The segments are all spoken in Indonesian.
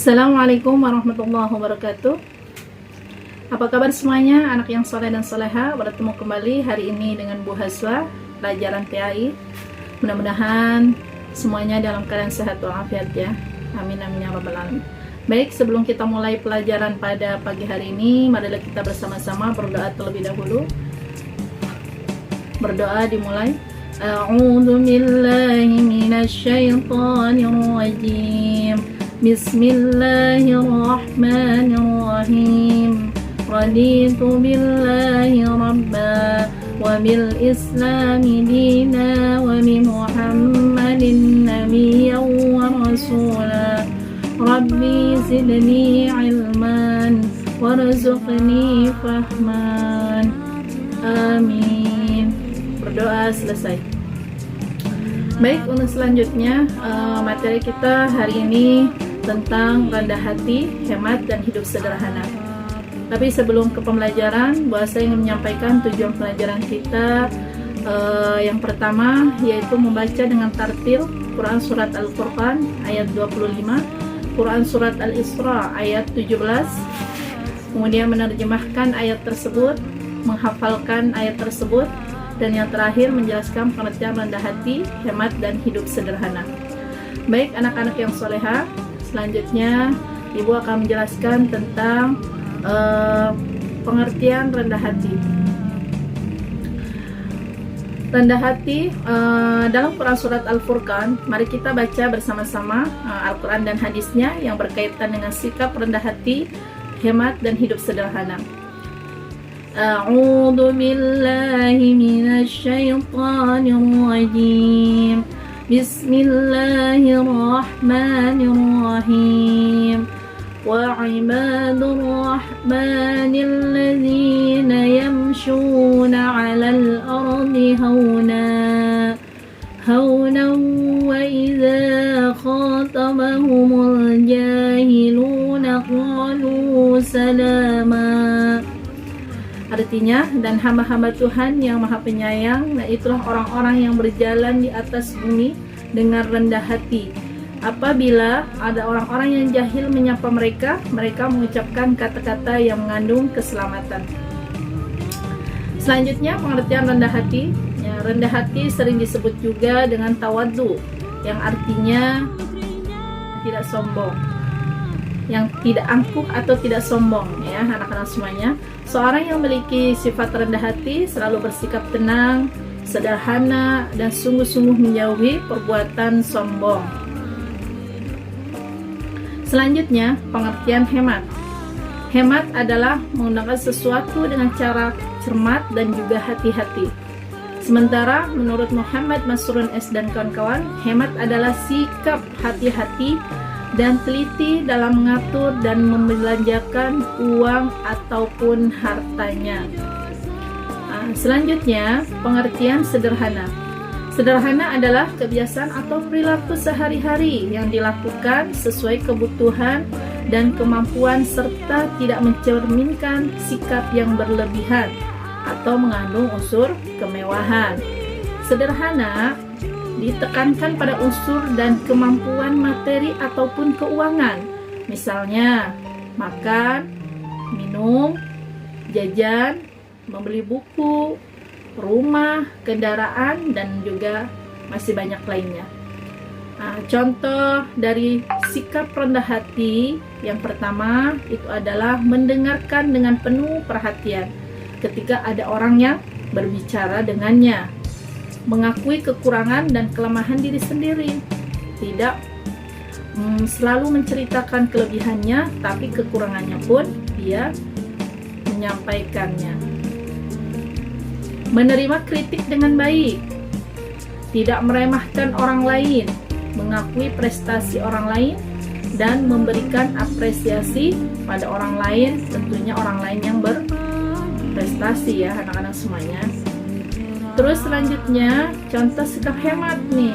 Assalamualaikum warahmatullahi wabarakatuh. Apa kabar semuanya, anak yang soleh dan soleha? Bertemu kembali hari ini dengan Bu Haswa, pelajaran PAI. Mudah-mudahan semuanya dalam keadaan sehat walafiat ya. Amin amin ya rabbal alamin. Baik, sebelum kita mulai pelajaran pada pagi hari ini, marilah kita bersama-sama berdoa terlebih dahulu. Berdoa dimulai. A'udzu billahi minasy syaithanir rajim. Bismillahirrahmanirrahim. Raditu billahi rabba wa bil islami dina wa bi Muhammadin nabiyyan wa rasula. Rabbi zidni ilman warzuqni fahman. Amin. Berdoa selesai. Baik, untuk selanjutnya materi kita hari ini tentang rendah hati, hemat, dan hidup sederhana. Tapi sebelum ke pembelajaran, saya ingin menyampaikan tujuan pelajaran kita. Yang pertama yaitu membaca dengan tartil Quran Surat Al-Furqan ayat 25, Quran Surat Al-Isra ayat 17, kemudian menerjemahkan ayat tersebut, menghafalkan ayat tersebut, dan yang terakhir menjelaskan pengertian rendah hati, hemat, dan hidup sederhana. Baik anak-anak yang soleha, selanjutnya Ibu akan menjelaskan tentang pengertian rendah hati. Rendah hati dalam Quran Surat Al-Furqan, mari kita baca bersama-sama Al-Quran dan hadisnya yang berkaitan dengan sikap rendah hati, hemat, dan hidup sederhana. A'udzu billahi minasy syaithanir rajim. Bismillahirrahmanirrahim. Wa 'ibadur rahmanil ladzina yamshuna 'alal ardi hawnan wa idza khatabahumul jahiluna qalu salama. Artinya, dan hamba-hamba Tuhan yang maha penyayang, nah itulah orang-orang yang berjalan di atas bumi dengan rendah hati. Apabila ada orang-orang yang jahil menyapa mereka, mereka mengucapkan kata-kata yang mengandung keselamatan. Selanjutnya, pengertian rendah hati. Ya, rendah hati sering disebut juga dengan tawadhu, yang artinya tidak sombong, yang tidak angkuh atau tidak sombong ya anak-anak semuanya. Seorang yang memiliki sifat rendah hati selalu bersikap tenang, sederhana, dan sungguh-sungguh menjauhi perbuatan sombong. Selanjutnya, pengertian hemat. Hemat adalah menggunakan sesuatu dengan cara cermat dan juga hati-hati. Sementara menurut Muhammad Masrun S dan kawan-kawan, hemat adalah sikap hati-hati dan teliti dalam mengatur dan membelanjakan uang ataupun hartanya. Selanjutnya, pengertian sederhana. Sederhana adalah kebiasaan atau perilaku sehari-hari yang dilakukan sesuai kebutuhan dan kemampuan serta tidak mencerminkan sikap yang berlebihan atau mengandung unsur kemewahan. Sederhana ditekankan pada unsur dan kemampuan materi ataupun keuangan, misalnya makan, minum, jajan, membeli buku, rumah, kendaraan, dan juga masih banyak lainnya. Contoh dari sikap rendah hati yang pertama itu adalah mendengarkan dengan penuh perhatian ketika ada orang yang berbicara dengannya, mengakui kekurangan dan kelemahan diri sendiri, tidak selalu menceritakan kelebihannya, tapi kekurangannya pun dia menyampaikannya. Menerima kritik dengan baik, tidak meremehkan orang lain, mengakui prestasi orang lain, dan memberikan apresiasi pada orang lain, tentunya orang lain yang berprestasi ya anak-anak semuanya. Terus selanjutnya, contoh sikap hemat nih.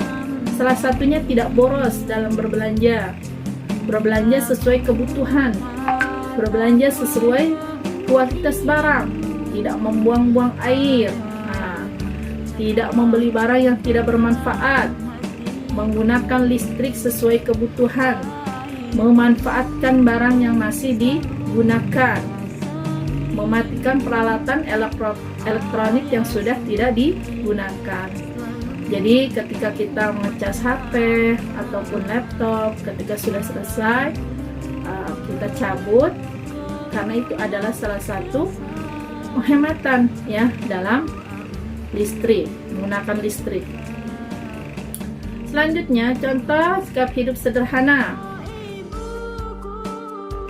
Salah satunya tidak boros dalam berbelanja. Berbelanja sesuai kebutuhan. Berbelanja sesuai kualitas barang. Tidak membuang-buang air. Tidak membeli barang yang tidak bermanfaat. Menggunakan listrik sesuai kebutuhan. memanfaatkan barang yang masih digunakan, mematikan peralatan elektronik yang sudah tidak digunakan. Jadi ketika kita mengecas HP ataupun laptop, ketika sudah selesai, kita cabut, karena itu adalah salah satu penghematan ya dalam listrik, menggunakan listrik. Selanjutnya, contoh sikap hidup sederhana.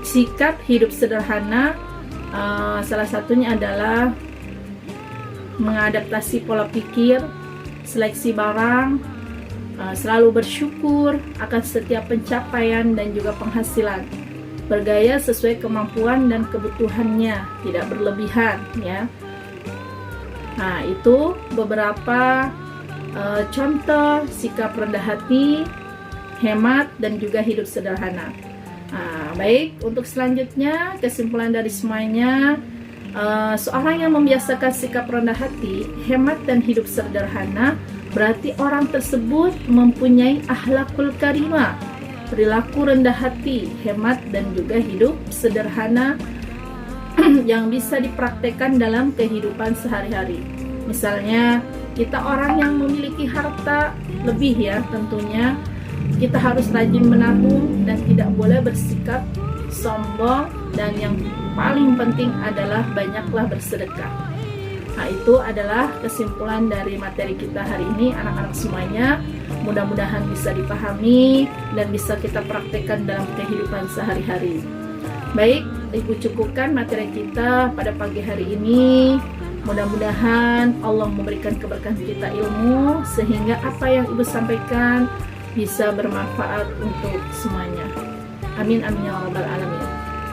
Sikap hidup sederhana salah satunya adalah mengadaptasi pola pikir, seleksi barang, selalu bersyukur akan setiap pencapaian dan juga penghasilan, bergaya sesuai kemampuan dan kebutuhannya, tidak berlebihan ya. Nah, itu beberapa contoh sikap rendah hati, hemat, dan juga hidup sederhana. Baik, untuk selanjutnya kesimpulan dari semuanya, seorang yang membiasakan sikap rendah hati, hemat, dan hidup sederhana berarti orang tersebut mempunyai akhlakul karimah, perilaku rendah hati, hemat, dan juga hidup sederhana yang bisa dipraktekkan dalam kehidupan sehari-hari. Misalnya kita orang yang memiliki harta lebih ya, tentunya kita harus rajin menabung dan tidak boleh bersikap sombong, dan yang paling penting adalah banyaklah bersedekah. Nah, itu adalah kesimpulan dari materi kita hari ini, anak-anak semuanya. Mudah-mudahan bisa dipahami dan bisa kita praktekkan dalam kehidupan sehari-hari. Baik, Ibu cukupkan materi kita pada pagi hari ini. Mudah-mudahan Allah memberikan keberkahan kita ilmu, sehingga apa yang Ibu sampaikan bisa bermanfaat untuk semuanya. Amin amin ya rabbal alamin.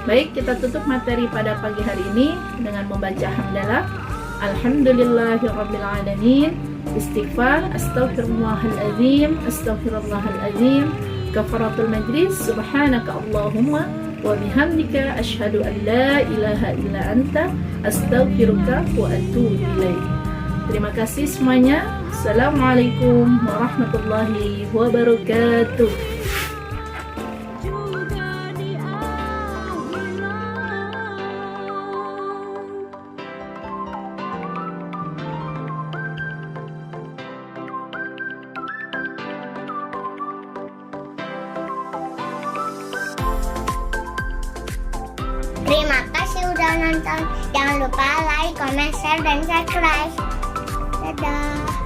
Baik, kita tutup materi pada pagi hari ini dengan membaca hamdalah. Alhamdulillahirabbil alamin. Istighfar, astaghfirullahalazim, astaghfirullahalazim, kafaratul majlis, subhanaka Allahumma wa bihamdika asyhadu an la ilaha illa anta astaghfiruka wa atubu ilaik. Terima kasih semuanya. Assalamualaikum warahmatullahi wabarakatuh. Terima kasih udah nonton. Jangan lupa like, comment, share, dan subscribe. Dadah.